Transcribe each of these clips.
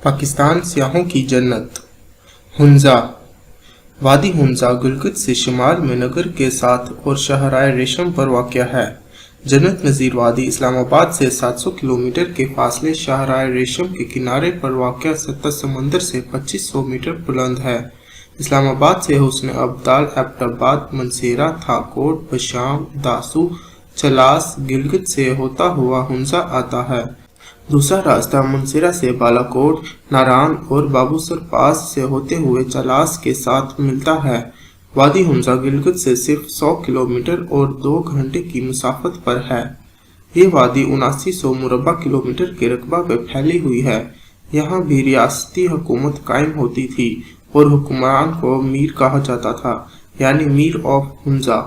पाकिस्तान सियाहों की जन्नत। हुंजा। वादी हुंजा गिलगित से शुमाल में नगर के साथ और शहराए रेशम पर वाक़या है। जन्नत नज़ीर वादी इस्लामाबाद से 700 किलोमीटर के फासले शहराए रेशम के किनारे पर वाक़या सतह समंदर से 2500 मीटर बुलंद है। इस्लामाबाद से हुस्न अब्दाल, एबटाबाद, मनसेरा, थाकोट, बशाम, दासू, चलास, गिलगित से होता हुआ हुंजा आता है। दूसरा रास्ता मनसेरा से बालाकोट, नारान और बाबूसर पास से होते हुए चलास के साथ मिलता है। वादी हुंजा गिलगित से सिर्फ 100 किलोमीटर और 2 घंटे की मुसाफत पर है। ये वादी 7900 मुरबा किलोमीटर के रकबा पर फैली हुई है। यहाँ भी रियासती हुकूमत कायम होती थी और हुक्मरान को मीर कहा जाता था, यानी मीर ऑफ हुंजा।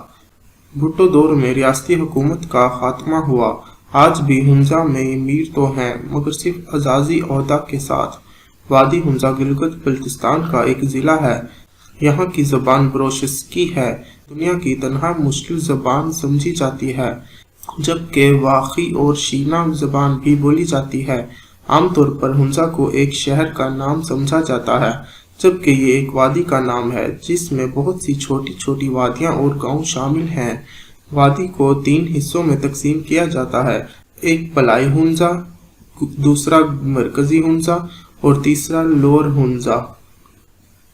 भुट्टो दौर में रियासती हुकूमत का खात्मा हुआ। आज भी हुंजा में मीर तो हैं, मगर सिर्फ अजाजी ओहदा के साथ। वादी हुंजा गिलगित बल्तिस्तान का एक ज़िला है। यहाँ की ज़बान बरोशस्की है, दुनिया की तनहा मुश्किल ज़बान समझी जाती है, जबकि वाक़ी और शीना ज़बान भी बोली जाती है। आमतौर पर हुंजा को एक शहर का नाम समझा जाता है, जबकि ये एक वादी का नाम है जिसमें बहुत सी छोटी छोटी वादियाँ और गाँव शामिल हैं। वादी को 3 हिस्सों में तकसीम किया जाता है, एक पलाई हुंजा, दूसरा मरकजी हुंजा और तीसरा लोअर हुंजा।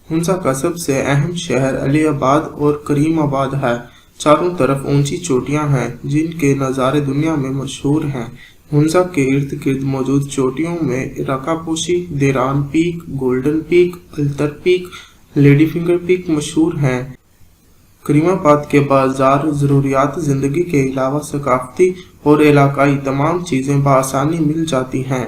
हुंजा का सबसे अहम शहर अलीआबाद और करीमाबाद है। चारों तरफ ऊंची चोटियां हैं जिनके नज़ारे दुनिया में मशहूर हैं। हुंजा के इर्द गिर्द मौजूद चोटियों में Rakaposhi, Diran peak, golden peak, Ultar peak, lady finger peak मशहूर हैं। करीमाबाद के बाजार ज़रूरियात ज़िंदगी के अलावा सकाफती और इलाकाई तमाम चीज़ें बआसानी मिल जाती हैं।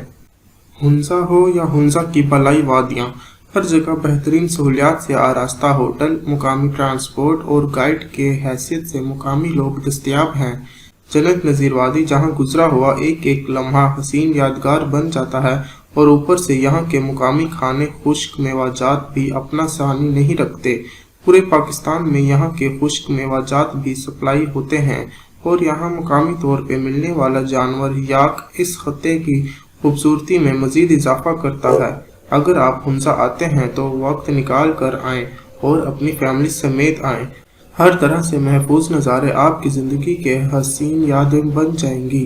हुंजा हो या हुंजा की पलाई वादियाँ, हर जगह बेहतरीन सहूलियात से आरास्ता होटल, मुकामी ट्रांसपोर्ट और गाइड के हैसियत से मुकामी लोग दस्तयाब हैं। जन्नत नज़ीर वादी जहाँ गुजरा हुआ एक एक लम्हा हसीन यादगार बन जाता है, और ऊपर से यहाँ के मुकामी खाने खुश्क मेवाजात भी अपना सानी नहीं रखते। पूरे पाकिस्तान में यहाँ के खुश्क मेवाजात भी सप्लाई होते हैं, और यहाँ मुकामी तौर पे मिलने वाला जानवर याक इस खत्ते की खूबसूरती में मज़ीद इजाफा करता है। अगर आप हुंजा आते हैं तो वक्त निकाल कर आएँ और अपनी फैमिली समेत आएँ। हर तरह से महफूज नज़ारे आपकी ज़िंदगी के हसीन यादें बन जाएंगी।